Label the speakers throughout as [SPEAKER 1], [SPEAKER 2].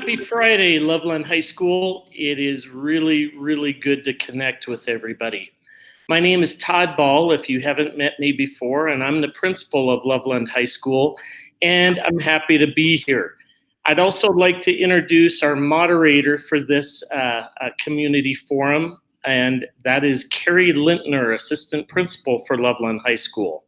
[SPEAKER 1] Happy Friday, Loveland High School. It is really, really good to connect with everybody. My name is Todd Ball, if you haven't met me before, and I'm the principal of Loveland High School, and I'm happy to be here. I'd also like to introduce our moderator for this community forum, and that is Carrie Lintner, Assistant Principal for Loveland High School.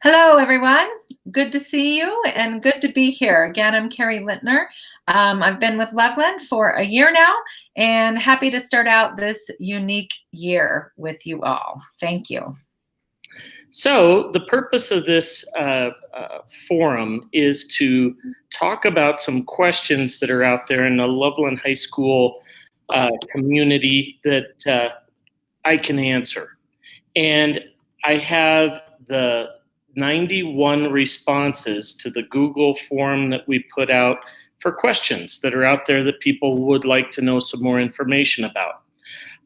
[SPEAKER 2] Hello, everyone. Good to see you and good to be here. Again, I'm Carrie Lintner. I've been with Loveland for a year now and happy to start out this unique year with you all. Thank you.
[SPEAKER 1] So the purpose of this forum is to talk about some questions that are out there in the Loveland High School community that I can answer. And I have the 91 responses to the Google form that we put out for questions that are out there that people would like to know some more information about.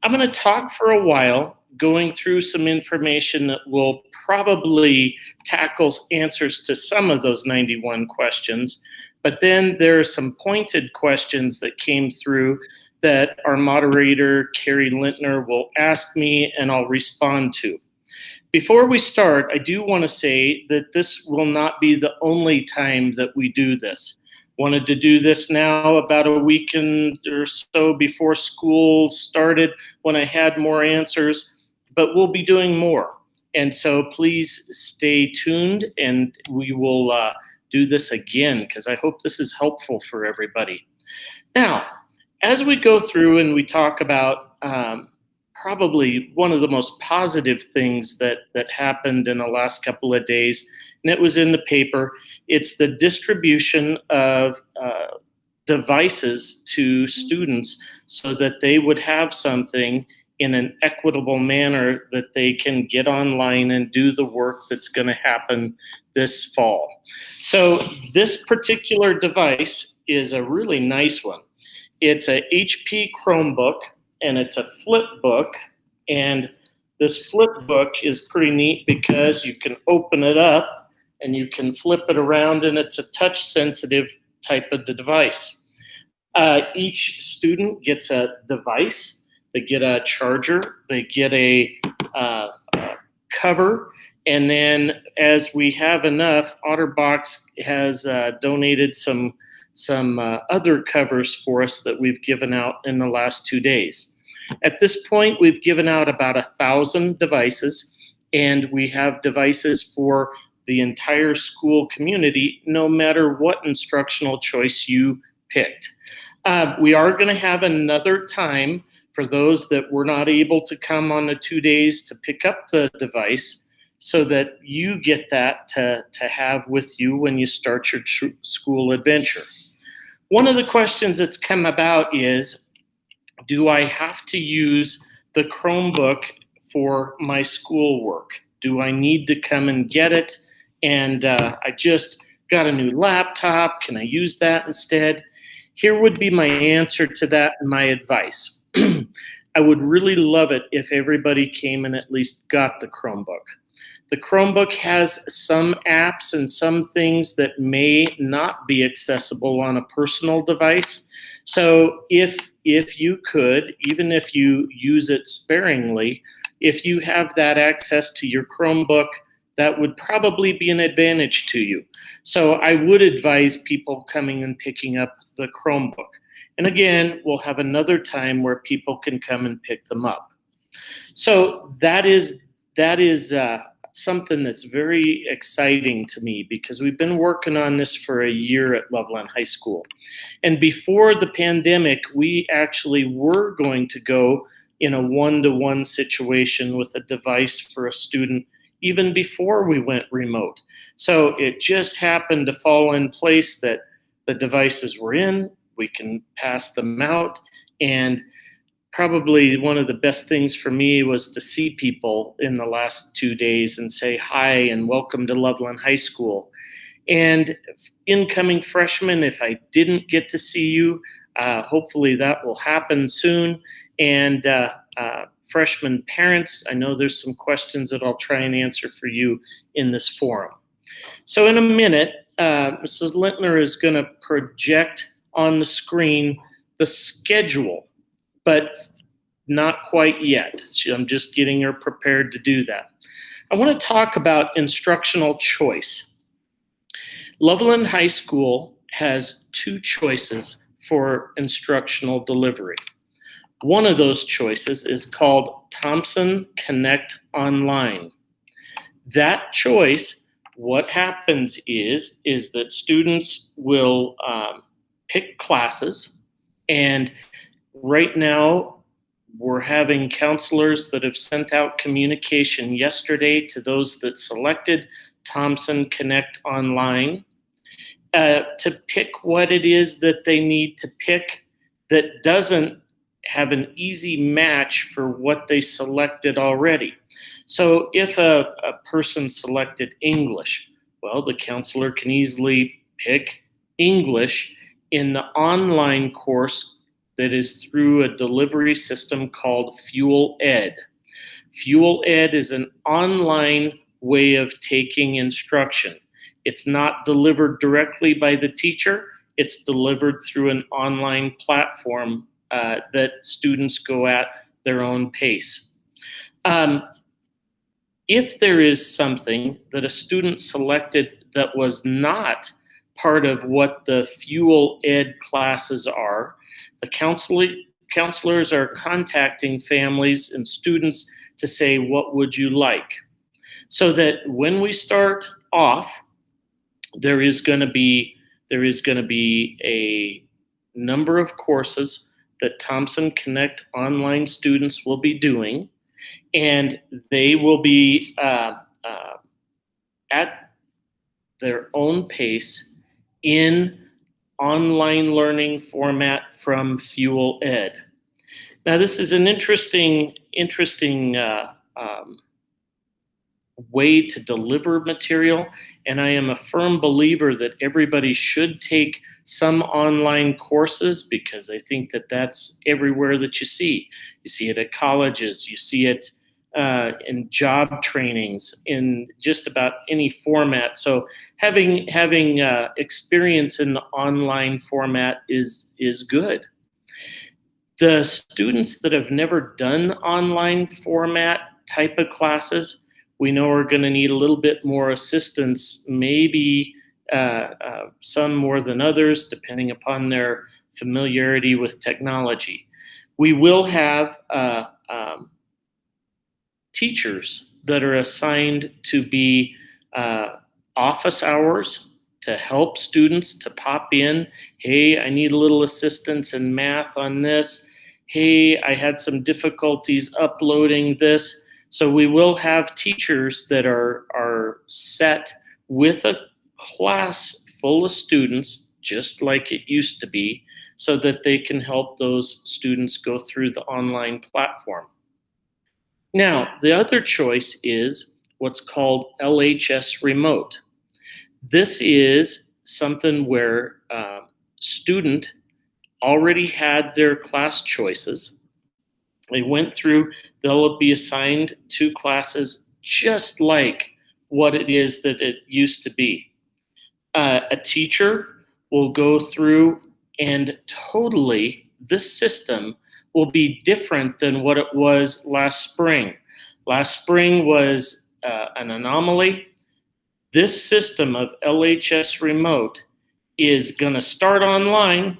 [SPEAKER 1] I'm going to talk for a while, going through some information that will probably tackle answers to some of those 91 questions, but then there are some pointed questions that came through that our moderator, Carrie Lintner, will ask me and I'll respond to. Before we start, I do want to say that this will not be the only time that we do this. Wanted to do this now about a week or so before school started when I had more answers, but we'll be doing more. And so please stay tuned and we will do this again because I hope this is helpful for everybody. Now, as we go through and we talk about probably one of the most positive things that happened in the last couple of days, and it was in the paper. It's the distribution of devices to students so that they would have something in an equitable manner that they can get online and do the work that's going to happen this fall. So this particular device is a really nice one. It's a HP Chromebook, and it's a flip book, and this flip book is pretty neat because you can open it up and you can flip it around, and it's a touch sensitive type of device. Each student gets a device. They get a charger, they get a cover, and then as we have enough, OtterBox has donated some other covers for us that we've given out in the last 2 days. At this point, we've given out about 1,000 devices, and we have devices for the entire school community, no matter what instructional choice you picked. We are going to have another time for those that were not able to come on the 2 days to pick up the device so that you get that to have with you when you start your school adventure. One of the questions that's come about is, do I have to use the Chromebook for my schoolwork? Do I need to come and get it? And I just got a new laptop. Can I use that instead? Here would be my answer to that and my advice. I would really love it if everybody came and at least got the Chromebook. The Chromebook has some apps and some things that may not be accessible on a personal device. So if you could, even if you use it sparingly, if you have that access to your Chromebook, that would probably be an advantage to you. So I would advise people coming and picking up the Chromebook. And again, we'll have another time where people can come and pick them up. So that is something that's very exciting to me because we've been working on this for a year at Loveland High School. And before the pandemic, we actually were going to go in a one-to-one situation with a device for a student even before we went remote. So it just happened to fall in place that the devices were in, we can pass them out, and probably one of the best things for me was to see people in the last 2 days and say hi and welcome to Loveland High School. And incoming freshmen, if I didn't get to see you, hopefully that will happen soon. And freshman parents, I know there's some questions that I'll try and answer for you in this forum. So in a minute, Mrs. Lintner is going to project on the screen the schedule, but not quite yet. I'm just getting her prepared to do that. I want to talk about instructional choice. Loveland High School has two choices for instructional delivery. One of those choices is called Thompson Connect Online. That choice, what happens is that students will pick classes, and right now we're having counselors that have sent out communication yesterday to those that selected Thompson Connect Online to pick what it is that they need to pick that doesn't have an easy match for what they selected already. So if a person selected English, well, the counselor can easily pick English in the online course that is through a delivery system called Fuel Ed. Fuel Ed is an online way of taking instruction. It's not delivered directly by the teacher. It's delivered through an online platform that students go at their own pace. If there is something that a student selected that was not part of what the Fuel Ed classes are, the counselors are contacting families and students to say, what would you like? So that when we start off, there is going to be a number of courses that Thompson Connect online students will be doing, and they will be at their own pace in online learning format from Fuel Ed. Now, this is an interesting way to deliver material, and I am a firm believer that everybody should take some online courses, because I think that that's everywhere that you see. You see it at colleges, you see it in job trainings, in just about any format. So having experience in the online format is good. The students that have never done online format type of classes, we know are going to need a little bit more assistance, maybe some more than others, depending upon their familiarity with technology. We will have teachers that are assigned to be office hours to help students to pop in. Hey, I need a little assistance in math on this. Hey, I had some difficulties uploading this. So we will have teachers that are set with a class full of students, just like it used to be, so that they can help those students go through the online platform. Now, the other choice is what's called LHS Remote. This is something where student already had their class choices. They went through, they'll be assigned to classes just like what it is that it used to be. A teacher will go through, and totally this system will be different than what it was last spring. Last spring was an anomaly. This system of LHS Remote is going to start online,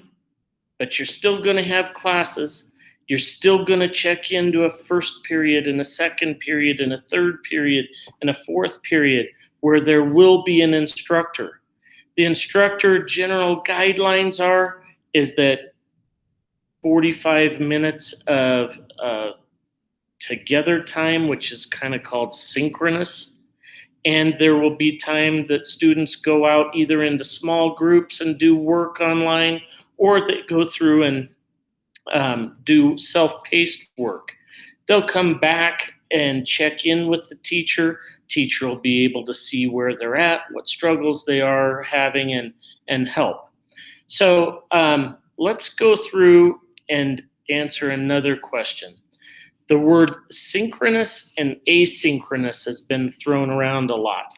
[SPEAKER 1] but you're still going to have classes. You're still going to check into a first period and a second period and a third period and a fourth period where there will be an instructor. The instructor general guidelines is that 45 minutes of together time, which is kind of called synchronous. And there will be time that students go out either into small groups and do work online, or they go through and do self-paced work. They'll come back and check in with the teacher. Teacher will be able to see where they're at, what struggles they are having, and help. So let's go through and answer another question. The word synchronous and asynchronous has been thrown around a lot.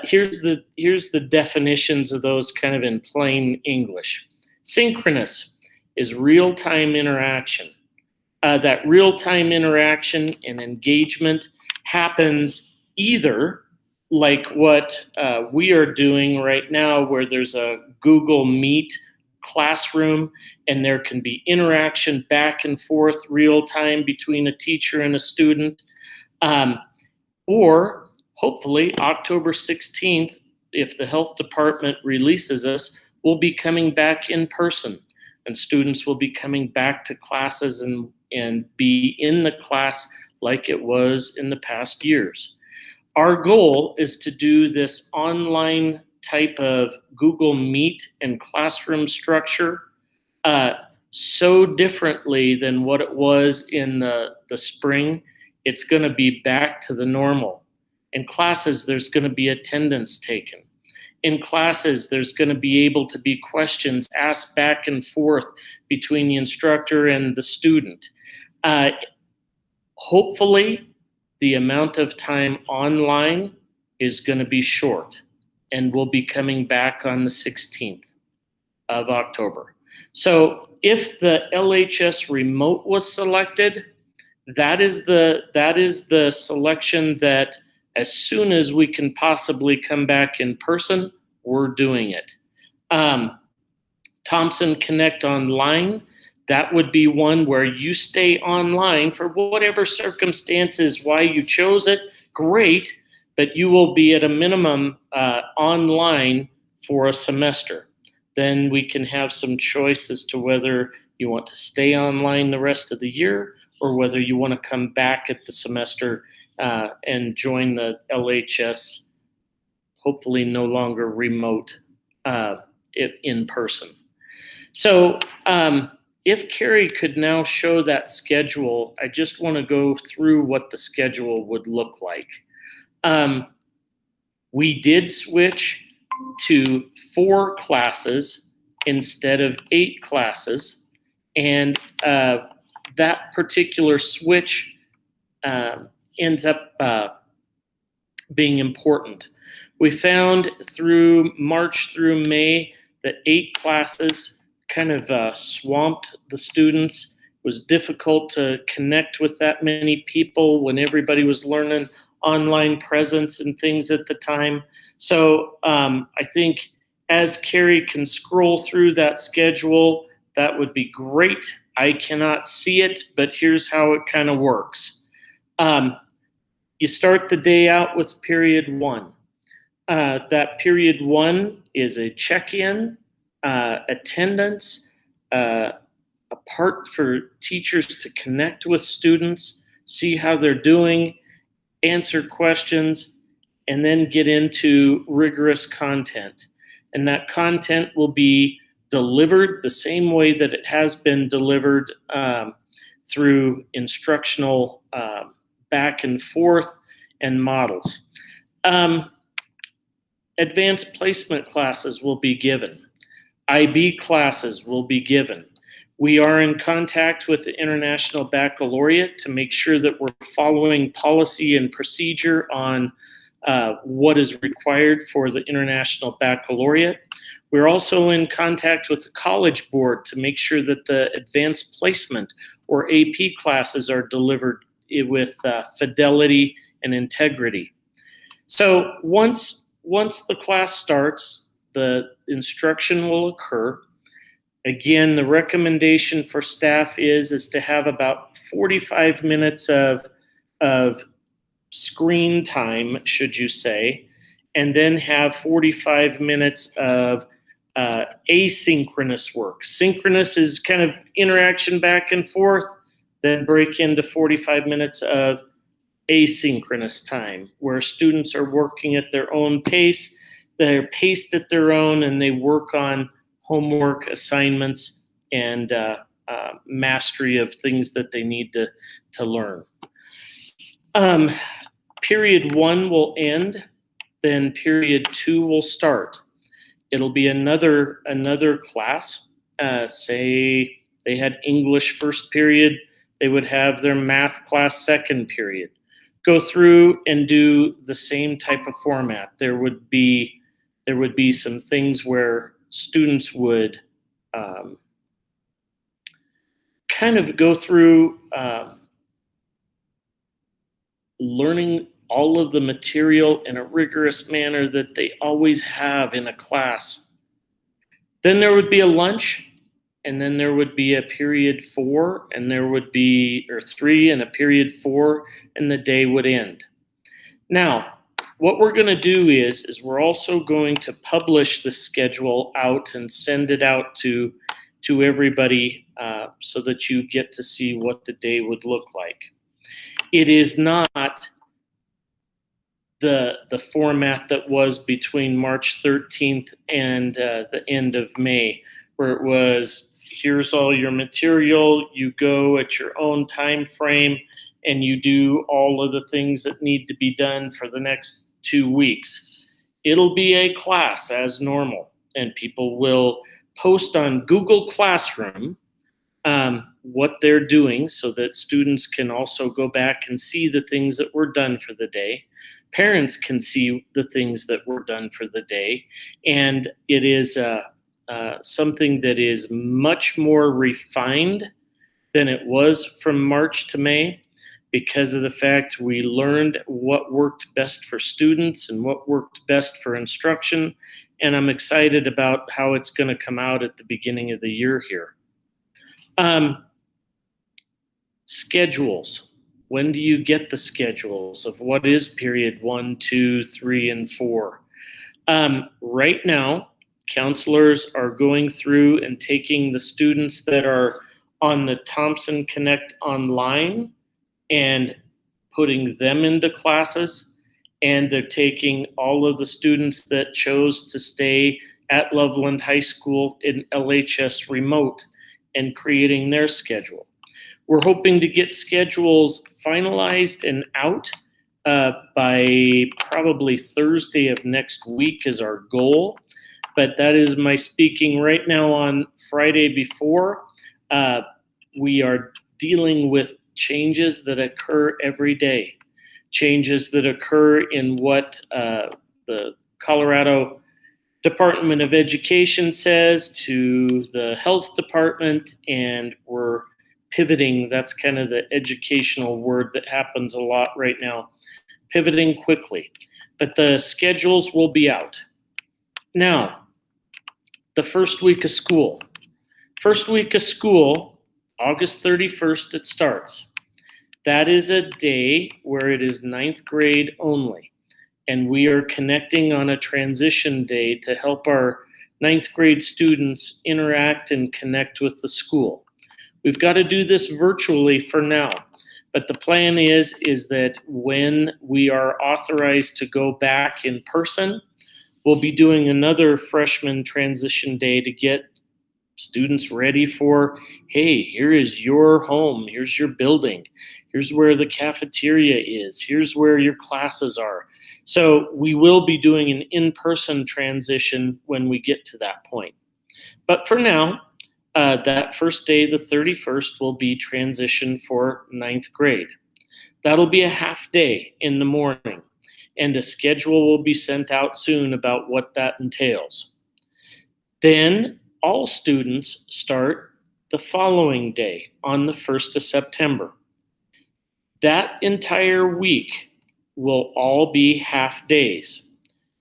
[SPEAKER 1] Here's the definitions of those kind of in plain English. Synchronous is real-time interaction. That real-time interaction and engagement happens either like what we are doing right now, where there's a Google Meet classroom and there can be interaction back and forth real-time between a teacher and a student, or hopefully October 16th, if the health department releases us, we'll be coming back in person and students will be coming back to classes and be in the class like it was in the past years. Our goal is to do this online type of Google Meet and classroom structure so differently than what it was in the spring. It's going to be back to the normal. In classes, there's going to be attendance taken. In classes, there's going to be able to be questions asked back and forth between the instructor and the student. Hopefully, the amount of time online is going to be short, and we'll be coming back on the 16th of October. So if the LHS Remote was selected, that is the selection that as soon as we can possibly come back in person, we're doing it. Thompson Connect online, that would be one where you stay online for whatever circumstances why you chose it, great, but you will be at a minimum online for a semester. Then we can have some choice as to whether you want to stay online the rest of the year or whether you want to come back at the semester and join the LHS, hopefully no longer remote, in person. So if Carrie could now show that schedule, I just want to go through what the schedule would look like. We did switch to 4 classes instead of 8 classes, and that particular switch ends up being important. We found through March through May that 8 classes kind of swamped the students. It was difficult to connect with that many people when everybody was learning online presence and things at the time. So I think as Carrie can scroll through that schedule, that would be great. I cannot see it, but here's how it kind of works. You start the day out with period 1. That period 1 is a check-in, attendance, a part for teachers to connect with students, see how they're doing, answer questions, and then get into rigorous content. And that content will be delivered the same way that it has been delivered through instructional back and forth and models. Advanced placement classes will be given. IB classes will be given. We are in contact with the International Baccalaureate to make sure that we're following policy and procedure on what is required for the International Baccalaureate. We're also in contact with the College Board to make sure that the advanced placement or AP classes are delivered with fidelity and integrity. So once the class starts, the instruction will occur. Again, the recommendation for staff is to have about 45 minutes of screen time, should you say, and then have 45 minutes of asynchronous work. Synchronous is kind of interaction back and forth, then break into 45 minutes of asynchronous time, where students are working at their own pace, they're paced at their own, and they work on homework, assignments, and mastery of things that they need to learn. Period 1 will end, then period 2 will start. It'll be another class. Say they had English first period, they would have their math class second period. Go through and do the same type of format. There would be some things where students would kind of go through learning all of the material in a rigorous manner that they always have in a class. Then there would be a lunch, and then there would be a period 4, and there would be, or 3 and a period 4, and the day would end. Now, what we're going to do is we're also going to publish the schedule out and send it out to everybody so that you get to see what the day would look like. It is not the format that was between March 13th and the end of May, where it was, here's all your material, you go at your own time frame, and you do all of the things that need to be done for the next 2 weeks. It'll be a class as normal, and people will post on Google Classroom what they're doing so that students can also go back and see the things that were done for the day. Parents can see the things that were done for the day, and it is something that is much more refined than it was from March to May, because of the fact we learned what worked best for students and what worked best for instruction, and I'm excited about how it's going to come out at the beginning of the year here. Schedules. When do you get the schedules of what is period 1, 2, 3, and 4? Right now, counselors are going through and taking the students that are on the Thompson Connect online and putting them into classes, and they're taking all of the students that chose to stay at Loveland High School in LHS Remote and creating their schedule. We're hoping to get schedules finalized and out by probably Thursday of next week is our goal, but that is my speaking right now on Friday before. We are dealing with changes that occur every day, changes that occur in what the Colorado Department of Education says to the health department, and we're pivoting. That's kind of the educational word that happens a lot right now, pivoting quickly. But the schedules will be out. Now, the first week of school. First week of school, August 31st, it starts. That is a day where it is 9th grade only. And we are connecting on a transition day to help our 9th grade students interact and connect with the school. We've got to do this virtually for now, but the plan is that when we are authorized to go back in person, we'll be doing another freshman transition day to get students ready for, hey, here is your home, here's your building, here's where the cafeteria is, here's where your classes are. So we will be doing an in-person transition when we get to that point. But for now, that first day, the 31st, will be transition for 9th grade. That'll be a half day in the morning, and a schedule will be sent out soon about what that entails. Then all students start the following day on the 1st of September. That entire week will all be half days.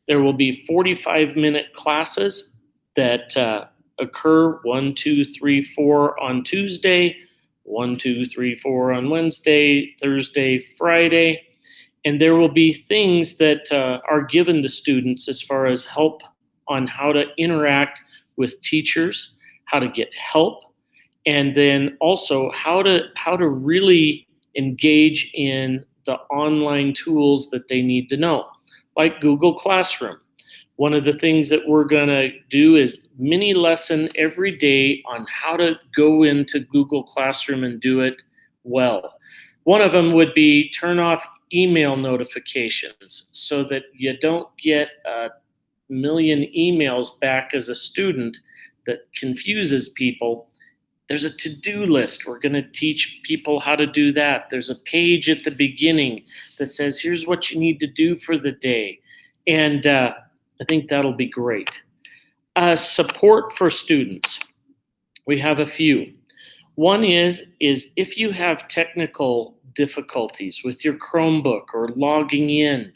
[SPEAKER 1] There will be 45-minute classes that occur 1, 2, 3, 4 on Tuesday, 1, 2, 3, 4 on Wednesday, Thursday, Friday, and there will be things that are given to students as far as help on how to interact with teachers, how to get help, and then also how to really engage in the online tools that they need to know, like Google Classroom. One of the things that we're going to do is mini lesson every day on how to go into Google Classroom and do it well. One of them would be turn off email notifications so that you don't get a million emails back as a student that confuses people. There's a to-do list. We're going to teach people how to do that. There's a page at the beginning that says, here's what you need to do for the day. And I think that'll be great. Support for students. We have a few. One is if you have technical difficulties with your Chromebook or logging in,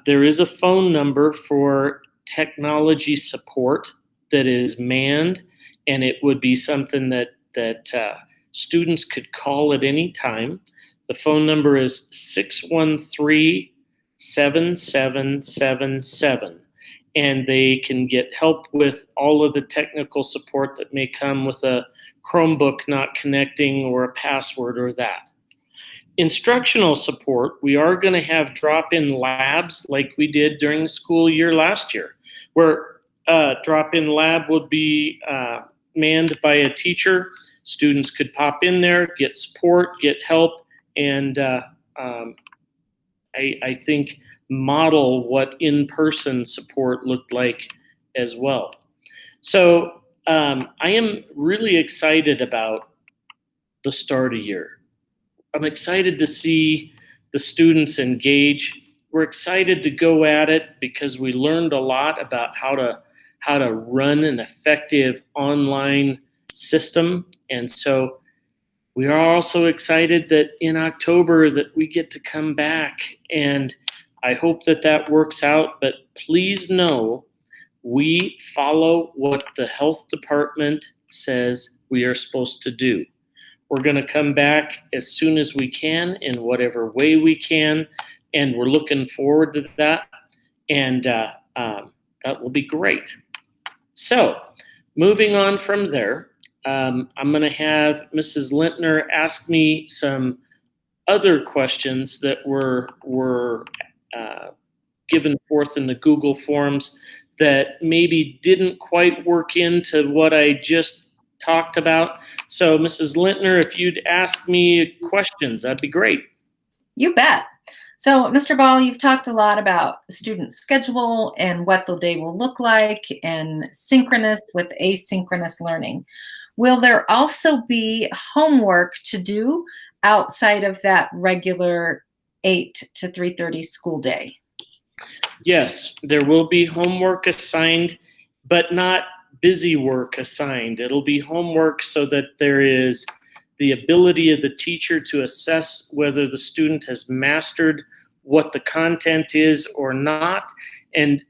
[SPEAKER 1] there is a phone number for technology support that is manned, and it would be something that students could call at any time. The phone number is 613-7777, and they can get help with all of the technical support that may come with a Chromebook not connecting or a password or that. Instructional support, we are going to have drop-in labs like we did during the school year last year, where drop-in lab would be manned by a teacher. Students could pop in there, get support, get help, and I think model what in-person support looked like as well. So I am really excited about the start of year. I'm excited to see the students engage. We're excited to go at it because we learned a lot about how to run an effective online system. And so we are also excited that in October that we get to come back, and I hope that that works out. But please know we follow what the health department says we are supposed to do. We're going to come back as soon as we can in whatever way we can, and we're looking forward to that, and that will be great. So moving on from there, I'm going to have Mrs. Lintner ask me some other questions that were given forth in the Google Forms that maybe didn't quite work into what I just talked about. So Mrs. Lintner, if you'd ask me questions, that'd be great.
[SPEAKER 2] You bet. So, Mr. Ball, you've talked a lot about the student schedule and what the day will look like, and synchronous with asynchronous learning. Will there also be homework to do outside of that regular 8 to 3:30 school day?
[SPEAKER 1] Yes, there will be homework assigned, but not busy work assigned. It'll be homework so that there is the ability of the teacher to assess whether the student has mastered what the content is or not, and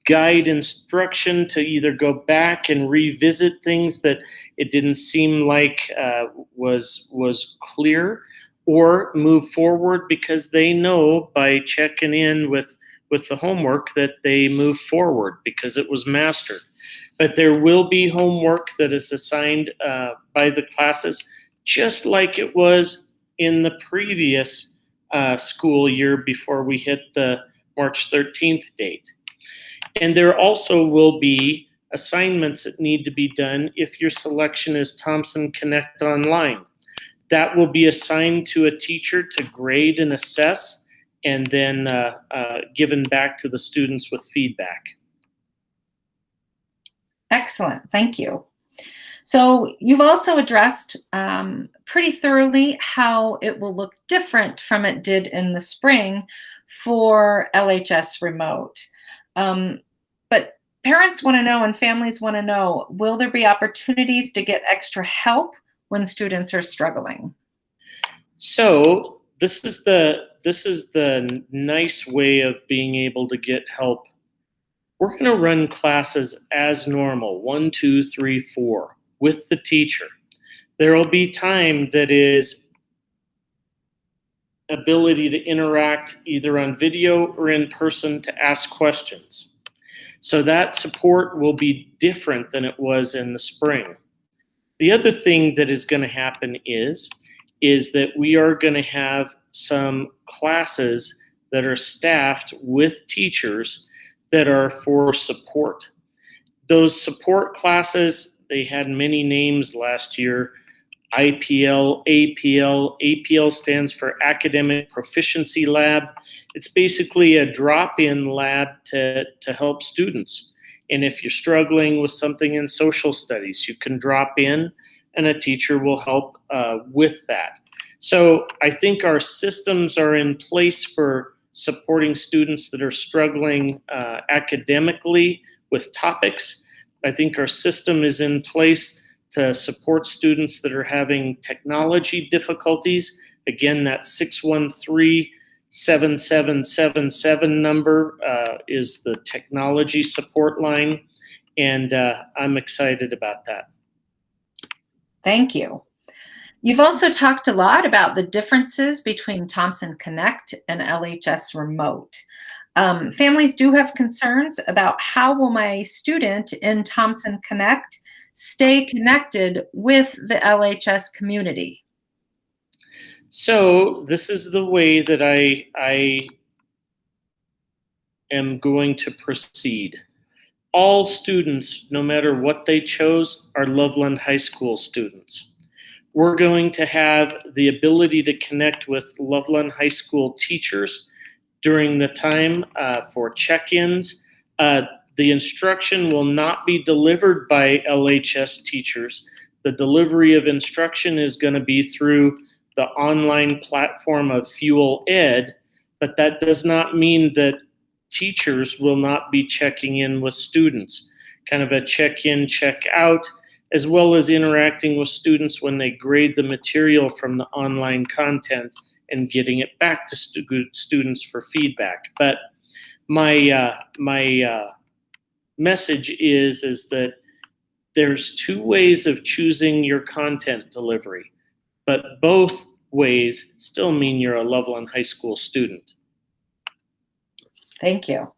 [SPEAKER 1] guide instruction to either go back and revisit things that it didn't seem like was clear, or move forward because they know by checking in with the homework that they move forward because it was mastered. But there will be homework that is assigned by the classes, just like it was in the previous school year before we hit the March 13th date. And there also will be assignments that need to be done if your selection is Thompson Connect Online. That will be assigned to a teacher to grade and assess, and then given back to the students with feedback.
[SPEAKER 2] Excellent, thank you. So you've also addressed pretty thoroughly how it will look different from it did in the spring for LHS Remote. But parents want to know and families want to know, will there be opportunities to get extra help when students are struggling?
[SPEAKER 1] So this is the nice way of being able to get help. We're going to run classes as normal, 1, 2, 3, 4, with the teacher. There will be time that is ability to interact either on video or in person to ask questions. So that support will be different than it was in the spring. The other thing that is going to happen is that we are going to have some classes that are staffed with teachers that are for support. Those support classes, they had many names last year. IPL, APL. APL stands for Academic Proficiency Lab. It's basically a drop-in lab to help students. And if you're struggling with something in social studies, you can drop in and a teacher will help with that. So I think our systems are in place for supporting students that are struggling academically with topics. I think our system is in place to support students that are having technology difficulties. Again, that 613-7777 number is the technology support line, and I'm excited about that.
[SPEAKER 2] Thank you. You've also talked a lot about the differences between Thompson Connect and LHS Remote. Families do have concerns about how will my student in Thompson Connect stay connected with the LHS community?
[SPEAKER 1] So this is the way that I am going to proceed. All students, no matter what they chose, are Loveland High School students. We're going to have the ability to connect with Loveland High School teachers during the time for check-ins. The instruction will not be delivered by LHS teachers. The delivery of instruction is going to be through the online platform of Fuel Ed, but that does not mean that teachers will not be checking in with students, kind of a check-in, check-out, as well as interacting with students when they grade the material from the online content and getting it back to students for feedback. But my message is that there's two ways of choosing your content delivery, but both ways still mean you're a Loveland High School student.
[SPEAKER 2] Thank you.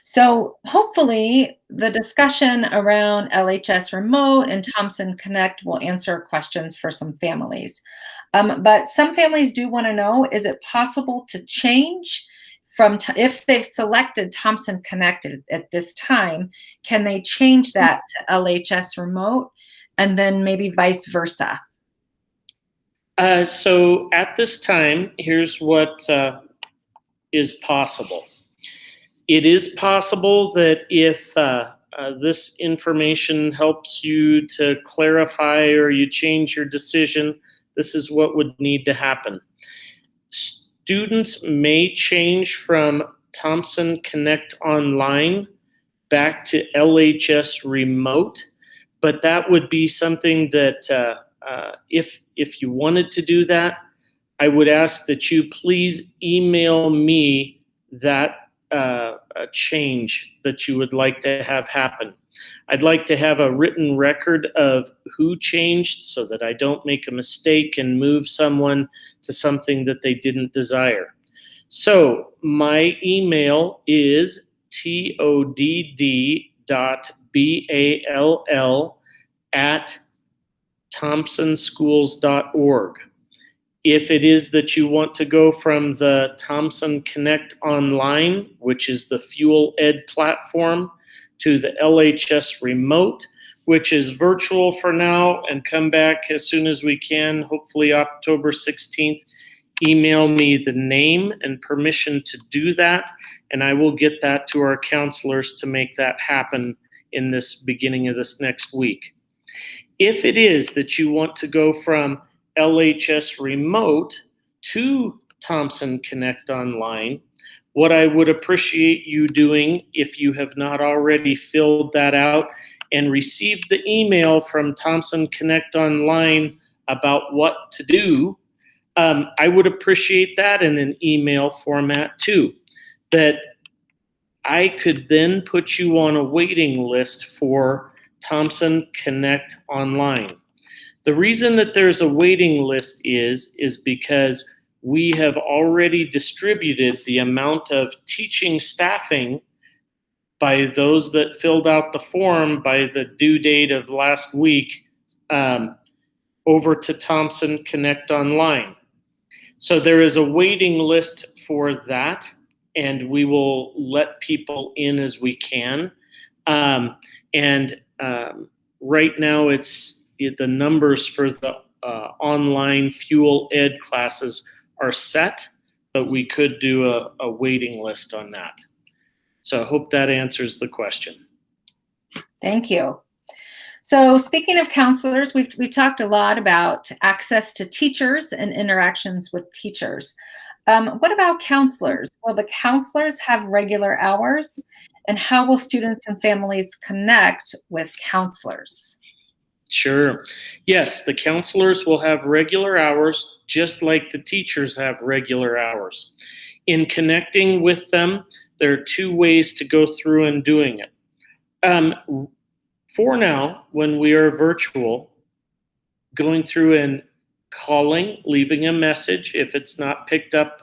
[SPEAKER 2] So hopefully the discussion around LHS Remote and Thompson Connect will answer questions for some families. But some families do want to know, is it possible to change from, if they've selected Thompson Connect at this time, can they change that to LHS Remote and then maybe vice versa?
[SPEAKER 1] So at this time, here's what is possible. It is possible that if this information helps you to clarify or you change your decision, this is what would need to happen. Students may change from Thompson Connect Online back to LHS Remote, but that would be something that if you wanted to do that, I would ask that you please email me that a change that you would like to have happen. I'd like to have a written record of who changed so that I don't make a mistake and move someone to something that they didn't desire. So my email is todd.ball@thompsonschools.org. If it is that you want to go from the Thompson Connect Online, which is the Fuel Ed platform, to the LHS Remote, which is virtual for now, and come back as soon as we can, hopefully October 16th, email me the name and permission to do that, and I will get that to our counselors to make that happen in this beginning of this next week. If it is that you want to go from LHS Remote to Thompson Connect Online, what I would appreciate you doing, if you have not already filled that out and received the email from Thompson Connect Online about what to do, I would appreciate that in an email format too, that I could then put you on a waiting list for Thompson Connect Online. The reason that there's a waiting list is because we have already distributed the amount of teaching staffing by those that filled out the form by the due date of last week over to Thompson Connect Online. So there is a waiting list for that, and we will let people in as we can. Right now the numbers for the online Fuel Ed classes are set, but we could do a waiting list on that. So I hope that answers the question.
[SPEAKER 2] Thank you. So speaking of counselors, we've talked a lot about access to teachers and interactions with teachers. What about counselors? Will the counselors have regular hours? And how will students and families connect with counselors?
[SPEAKER 1] Sure. Yes, the counselors will have regular hours, just like the teachers have regular hours. In connecting with them, there are two ways to go through and doing it. Um, for now, when we are virtual, going through and calling, leaving a message if it's not picked up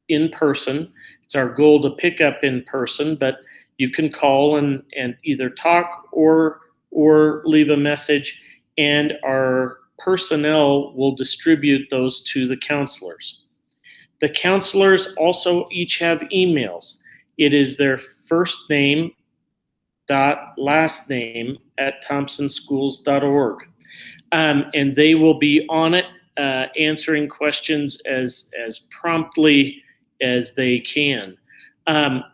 [SPEAKER 1] in person. It's our goal to pick up in person, but you can call and either talk or leave a message, and our personnel will distribute those to the counselors. The counselors also each have emails. It is their first name dot last name at thompsonschools.org. And they will be on it, answering questions as promptly as they can.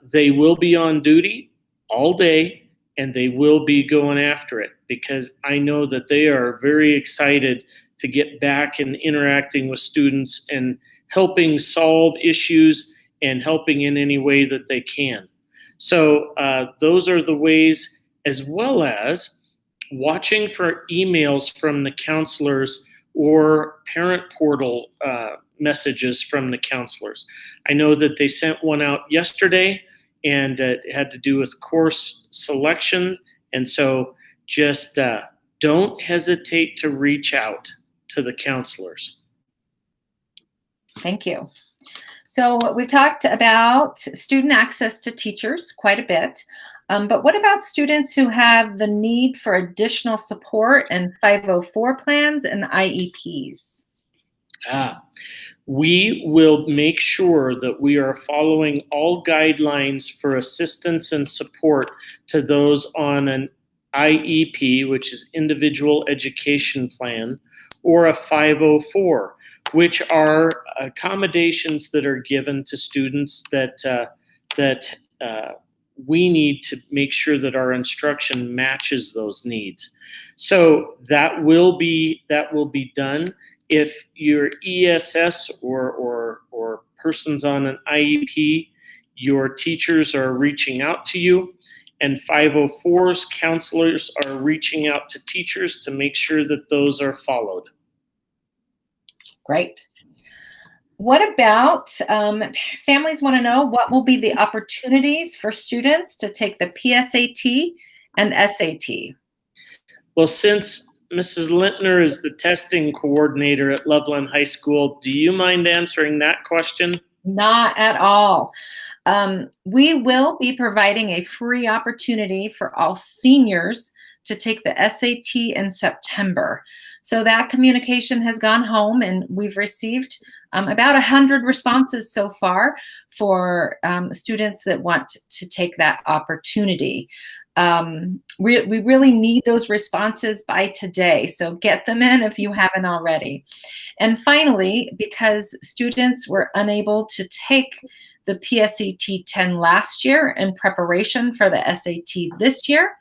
[SPEAKER 1] They will be on duty all day, and they will be going after it, because I know that they are very excited to get back and interacting with students and helping solve issues and helping in any way that they can. So those are the ways, as well as watching for emails from the counselors or parent portal messages from the counselors. I know that they sent one out yesterday, and it had to do with course selection. And so just don't hesitate to reach out to the counselors.
[SPEAKER 2] Thank you. So we've talked about student access to teachers quite a bit, but what about students who have the need for additional support and 504 plans and IEPs?
[SPEAKER 1] We will make sure that we are following all guidelines for assistance and support to those on an IEP, which is Individual Education Plan, or a 504, which are accommodations that are given to students that we need to make sure that our instruction matches those needs. So that will be done. If your ESS or persons on an IEP, your teachers are reaching out to you, and 504s, counselors are reaching out to teachers to make sure that those are followed.
[SPEAKER 2] Great. What about families want to know what will be the opportunities for students to take the PSAT and SAT?
[SPEAKER 1] Well, since Mrs. Lintner is the testing coordinator at Loveland High School, do you mind answering that question?
[SPEAKER 2] Not at all. We will be providing a free opportunity for all seniors to take the SAT in September. So that communication has gone home, and we've received about 100 responses so far for students that want to take that opportunity. We really need those responses by today, so get them in if you haven't already. And finally, because students were unable to take the PSAT 10 last year in preparation for the SAT this year,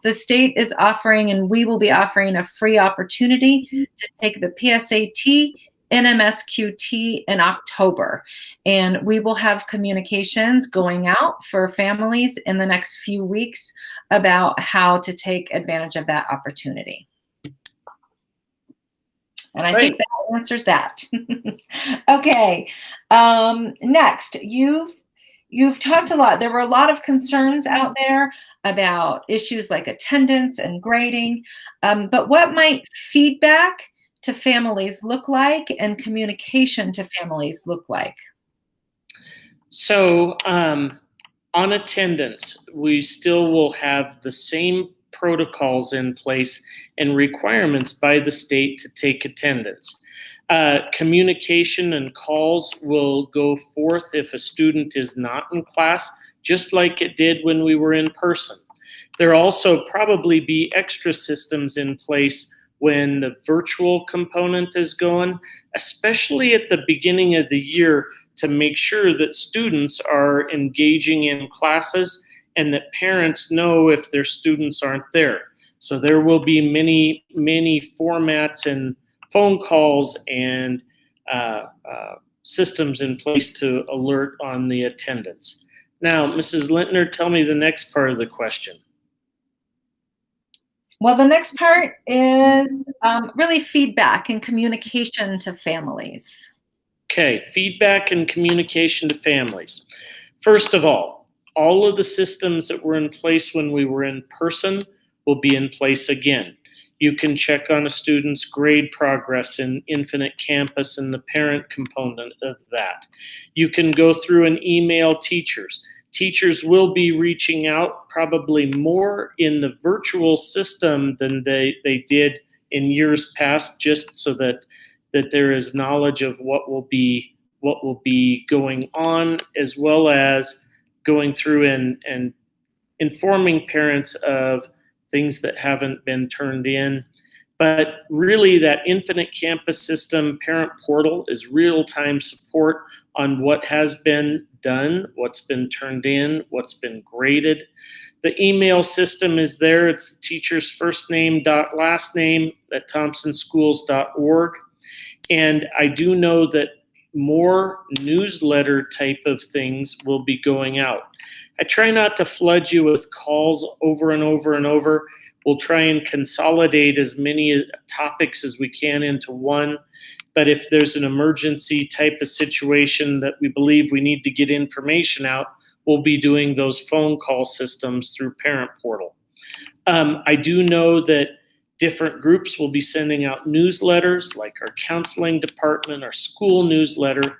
[SPEAKER 2] the state is offering, and we will be offering, a free opportunity to take the PSAT NMSQT in October. And we will have communications going out for families in the next few weeks about how to take advantage of that opportunity. And I think that answers that. Okay, next, you've talked a lot. There were a lot of concerns out there about issues like attendance and grading, but what might feedback to families look like and communication to families look like?
[SPEAKER 1] So on attendance, we still will have the same protocols in place and requirements by the state to take attendance. Communication and calls will go forth if a student is not in class, just like it did when we were in person. There'll also probably be extra systems in place when the virtual component is going, especially at the beginning of the year, to make sure that students are engaging in classes and that parents know if their students aren't there. So there will be many, many formats and phone calls and systems in place to alert on the attendance. Now, Mrs. Lintner, tell me the next part of the question.
[SPEAKER 2] Well, the next part is really feedback and communication to families.
[SPEAKER 1] Okay, feedback and communication to families. First of all of the systems that were in place when we were in person will be in place again. You can check on a student's grade progress in Infinite Campus and the parent component of that. You can go through and email teachers. Teachers will be reaching out probably more in the virtual system than they did in years past, just so that there is knowledge of what will be going on, as well as going through and informing parents of things that haven't been turned in. But really, that Infinite Campus system parent portal is real-time support on what has been done, what's been turned in, what's been graded. The email system is there. It's the teacher's first name dot last name at thompsonschools.org. And I do know that more newsletter type of things will be going out. I try not to flood you with calls over and over and over. We'll try and consolidate as many topics as we can into one. But if there's an emergency type of situation that we believe we need to get information out, we'll be doing those phone call systems through Parent Portal. I do know that different groups will be sending out newsletters, like our counseling department, our school newsletter.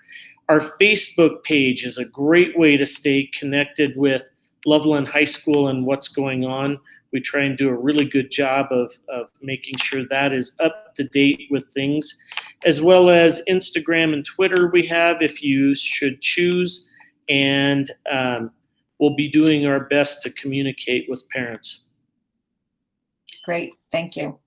[SPEAKER 1] Our Facebook page is a great way to stay connected with Loveland High School and what's going on. We try and do a really good job of making sure that is up to date with things, as well as Instagram and Twitter we have if you should choose. And we'll be doing our best to communicate with parents.
[SPEAKER 2] Great, thank you.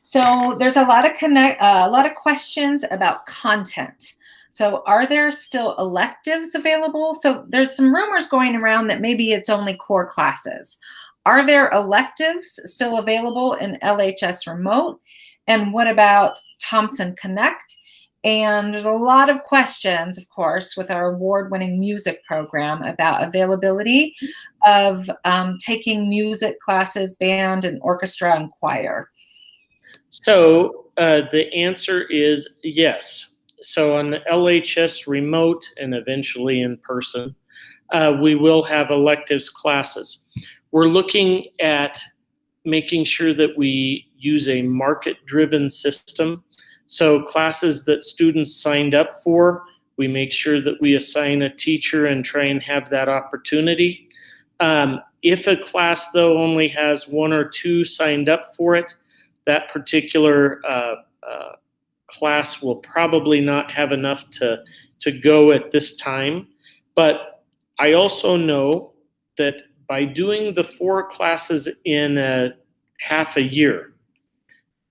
[SPEAKER 2] So there's a lot of questions about content. So are there still electives available? So there's some rumors going around that maybe it's only core classes. Are there electives still available in LHS Remote? And what about Thompson Connect? And there's a lot of questions, of course, with our award-winning music program about availability of taking music classes, band and orchestra and choir.
[SPEAKER 1] So the answer is yes. So on the LHS Remote and eventually in person, we will have electives classes. We're looking at making sure that we use a market-driven system. So classes that students signed up for, we make sure that we assign a teacher and try and have that opportunity. If a class, though, only has one or two signed up for it, that particular class will probably not have enough to go at this time. But I also know that by doing the 4 classes in half a year,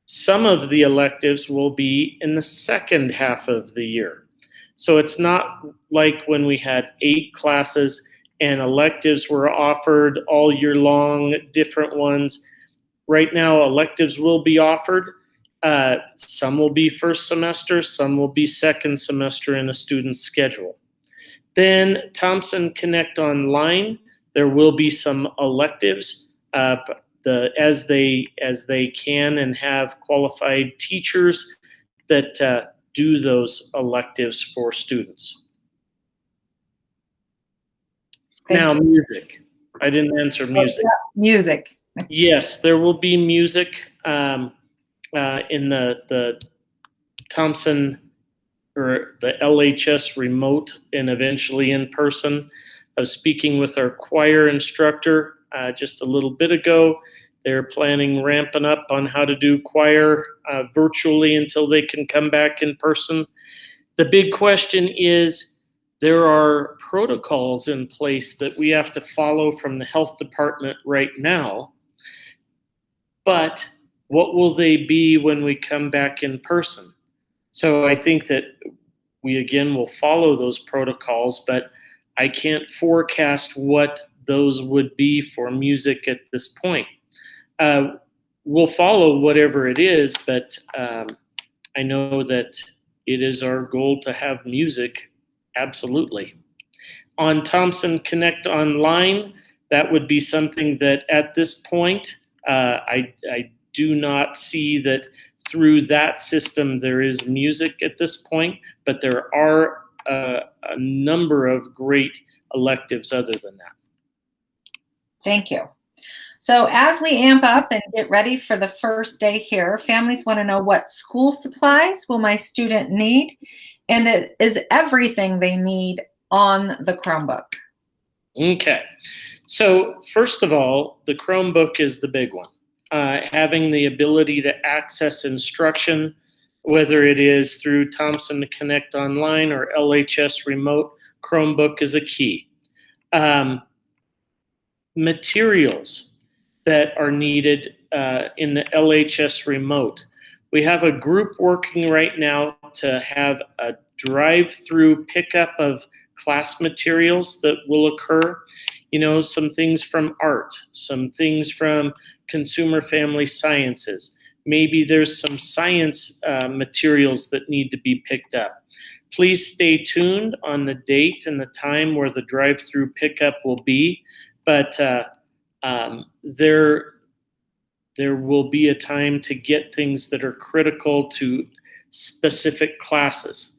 [SPEAKER 1] some of the electives will be in the second half of the year. So it's not like when we had 8 classes and electives were offered all year long, different ones. Right now, electives will be offered. Some will be first semester, some will be second semester in a student's schedule. Then Thompson Connect Online, there will be some electives as they can and have qualified teachers that do those electives for students. Now, music. I didn't answer music.
[SPEAKER 2] Music.
[SPEAKER 1] Yes, there will be music in the Thompson or the LHS Remote and eventually in person. I was speaking with our choir instructor just a little bit ago. They're planning ramping up on how to do choir virtually until they can come back in person. The big question is, there are protocols in place that we have to follow from the health department right now, but what will they be when we come back in person? So I think that we again will follow those protocols, but I can't forecast what those would be for music at this point. We'll follow whatever it is, but I know that it is our goal to have music, absolutely. On Thompson Connect Online, that would be something that at this point I do not see that through that system there is music at this point, but there are a number of great electives other than that.
[SPEAKER 2] Thank you. So as we amp up and get ready for the first day here, families want to know, what school supplies will my student need? And it is everything they need on the Chromebook.
[SPEAKER 1] Okay. So first of all, the Chromebook is the big one. Having the ability to access instruction, whether it is through Thompson Connect online or LHS Remote, Chromebook is a key. Materials that are needed in the LHS Remote. We have a group working right now to have a drive-through pickup of class materials that will occur. You know, some things from art, some things from consumer family sciences. Maybe there's some science materials that need to be picked up. Please stay tuned on the date and the time where the drive-through pickup will be, but there will be a time to get things that are critical to specific classes.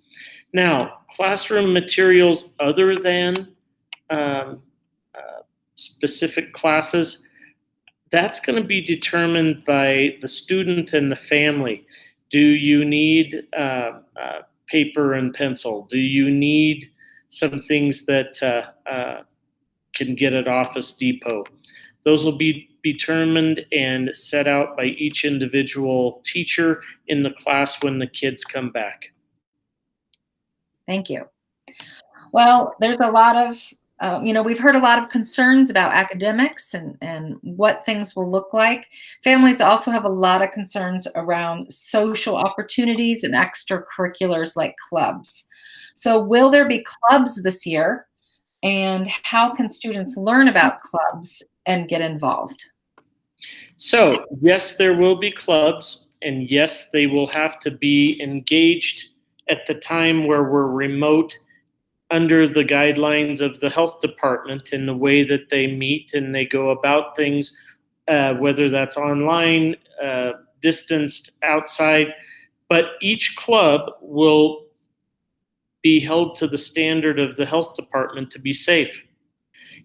[SPEAKER 1] Now, classroom materials other than specific classes, that's going to be determined by the student and the family. Do you need paper and pencil? Do you need some things that can get at Office Depot? Those will be determined and set out by each individual teacher in the class when the kids come back.
[SPEAKER 2] Thank you. Well, there's a lot of, we've heard a lot of concerns about academics and what things will look like. Families also have a lot of concerns around social opportunities and extracurriculars like clubs. So will there be clubs this year? And how can students learn about clubs and get involved?
[SPEAKER 1] So, yes, there will be clubs, and yes, they will have to be engaged at the time where we're remote under the guidelines of the health department in the way that they meet and they go about things, whether that's online, distanced, outside. But each club will be held to the standard of the health department to be safe.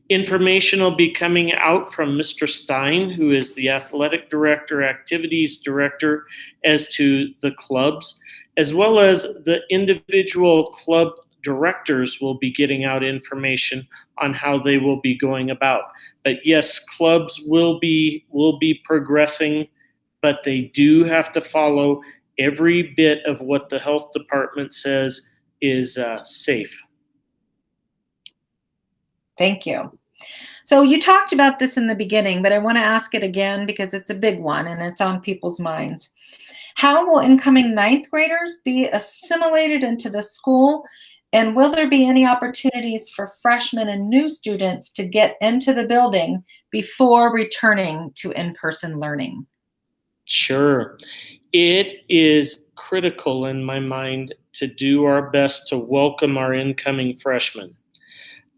[SPEAKER 1] Information will be coming out from Mr. Stein, who is the athletic director, activities director, as to the clubs, as well as the individual club directors will be getting out information on how they will be going about. But yes, clubs will be progressing, but they do have to follow every bit of what the health department says is safe.
[SPEAKER 2] Thank you. So you talked about this in the beginning, but I want to ask it again because it's a big one and it's on people's minds. How will incoming ninth graders be assimilated into the school? And will there be any opportunities for freshmen and new students to get into the building before returning to in-person learning?
[SPEAKER 1] Sure. It is critical in my mind to do our best to welcome our incoming freshmen.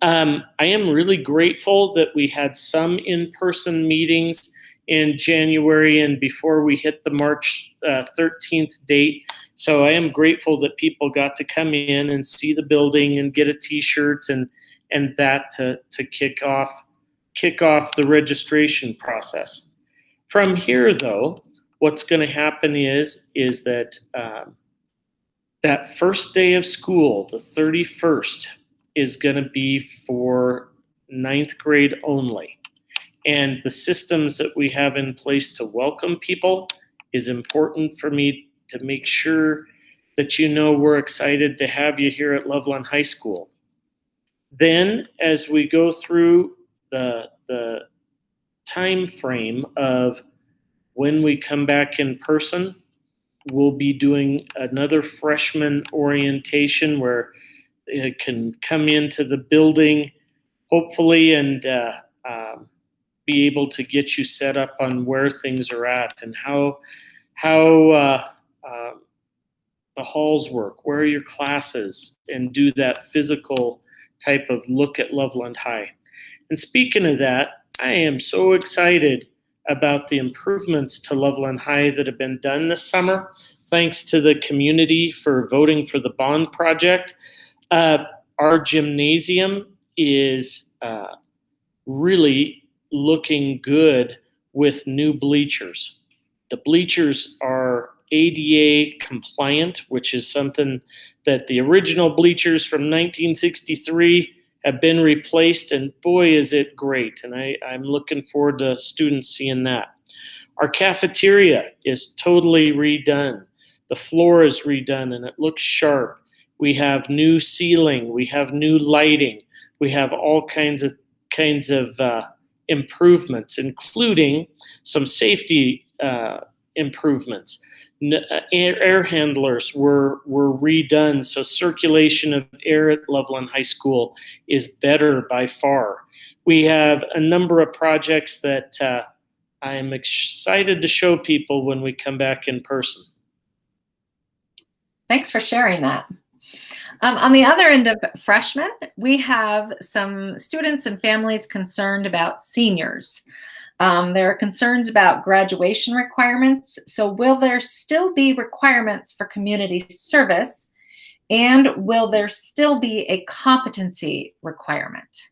[SPEAKER 1] I am really grateful that we had some in-person meetings in January and before we hit the March 13th date. So I am grateful that people got to come in and see the building and get a t-shirt and that to kick off the registration process. From here, though, what's going to happen is that that first day of school, the 31st, is going to be for ninth grade only. And the systems that we have in place to welcome people is important for me to make sure that you know we're excited to have you here at Loveland High School. Then, as we go through the time frame of when we come back in person, we'll be doing another freshman orientation where it can come into the building, hopefully, and be able to get you set up on where things are at and how the halls work, where are your classes, and do that physical type of look at Loveland High. And speaking of that, I am so excited about the improvements to Loveland High that have been done this summer. Thanks to the community for voting for the bond project. Our gymnasium is really looking good with new bleachers. The bleachers are ADA compliant, which is something that the original bleachers from 1963 have been replaced, and boy, is it great. And I'm looking forward to students seeing that. Our cafeteria is totally redone. The floor is redone and it looks sharp. We have new ceiling, we have new lighting, we have all kinds of improvements, including some safety improvements. Air handlers were redone, so circulation of air at Loveland High School is better by far. We have a number of projects that I'm excited to show people when we come back in person.
[SPEAKER 2] Thanks for sharing that. On the other end of freshmen, we have some students and families concerned about seniors. There are concerns about graduation requirements. So will there still be requirements for community service? And will there still be a competency requirement?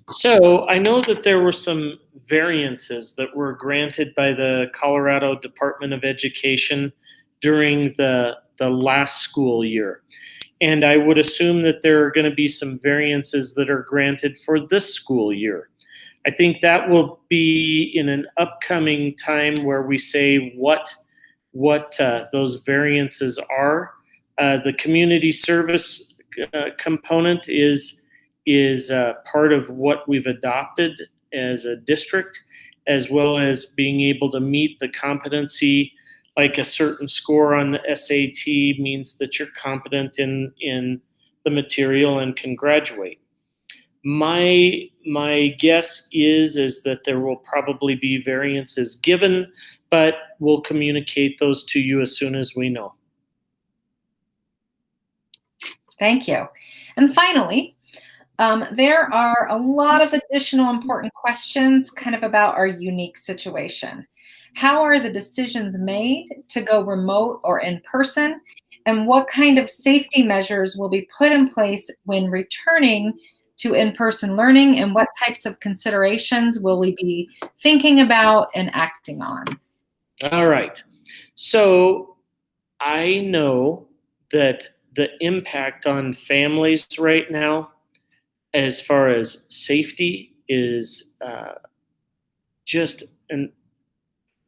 [SPEAKER 1] So I know that there were some variances that were granted by the Colorado Department of Education during the last school year. And I would assume that there are going to be some variances that are granted for this school year. I think that will be in an upcoming time where we say what those variances are. The community service component is part of what we've adopted as a district, as well as being able to meet the competency. Like a certain score on the SAT means that you're competent in the material and can graduate. My guess is that there will probably be variances given, but we'll communicate those to you as soon as we know.
[SPEAKER 2] Thank you. And finally, there are a lot of additional important questions kind of about our unique situation. How are the decisions made to go remote or in person? And what kind of safety measures will be put in place when returning to in-person learning? And what types of considerations will we be thinking about and acting on?
[SPEAKER 1] All right. So I know that the impact on families right now, as far as safety, is just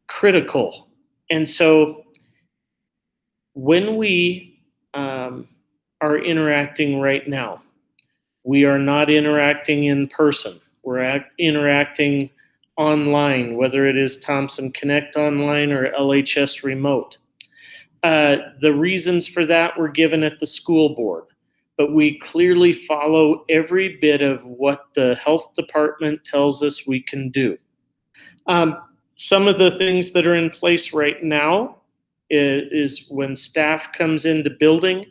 [SPEAKER 1] critical. And so when we are interacting right now, we are not interacting in person. We're interacting online, whether it is Thompson Connect online or LHS Remote. The reasons for that were given at the school board, but we clearly follow every bit of what the health department tells us we can do. Some of the things that are in place right now is when staff comes into building,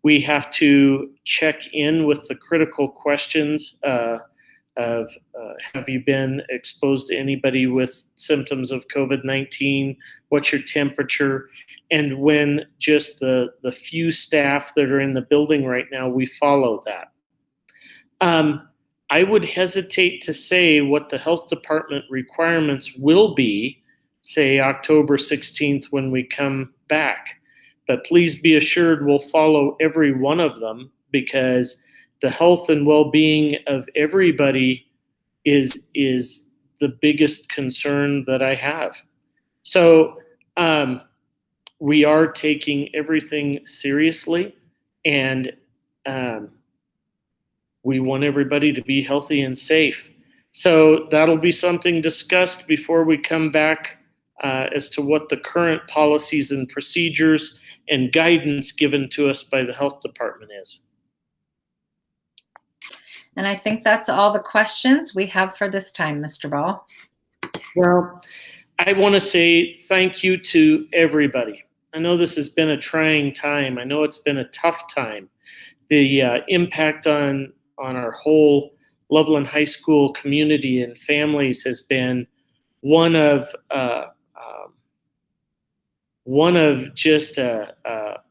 [SPEAKER 1] we have to check in with the critical questions of have you been exposed to anybody with symptoms of COVID-19? What's your temperature? And when just the few staff that are in the building right now, we follow that. I would hesitate to say what the health department requirements will be, say October 16th when we come back. But please be assured we'll follow every one of them, because the health and well-being of everybody is the biggest concern that I have. So we are taking everything seriously, and we want everybody to be healthy and safe. So that'll be something discussed before we come back as to what the current policies and procedures and guidance given to us by the health department is.
[SPEAKER 2] And I think that's all the questions we have for this time, Mr. Ball.
[SPEAKER 1] Well, I want to say thank you to everybody. I know this has been a trying time. I know it's been a tough time. The impact on our whole Loveland High School community and families has been one of just a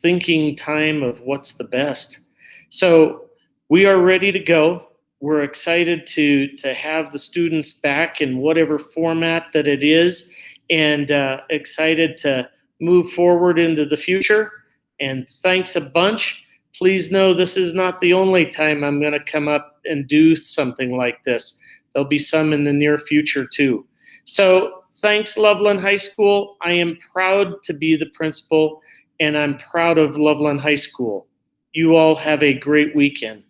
[SPEAKER 1] thinking time of what's the best. So we are ready to go. We're excited to have the students back in whatever format that it is, and excited to move forward into the future. And thanks a bunch. Please know this is not the only time I'm going to come up and do something like this. There'll be some in the near future too. So thanks, Loveland High School. I am proud to be the principal, and I'm proud of Loveland High School. You all have a great weekend.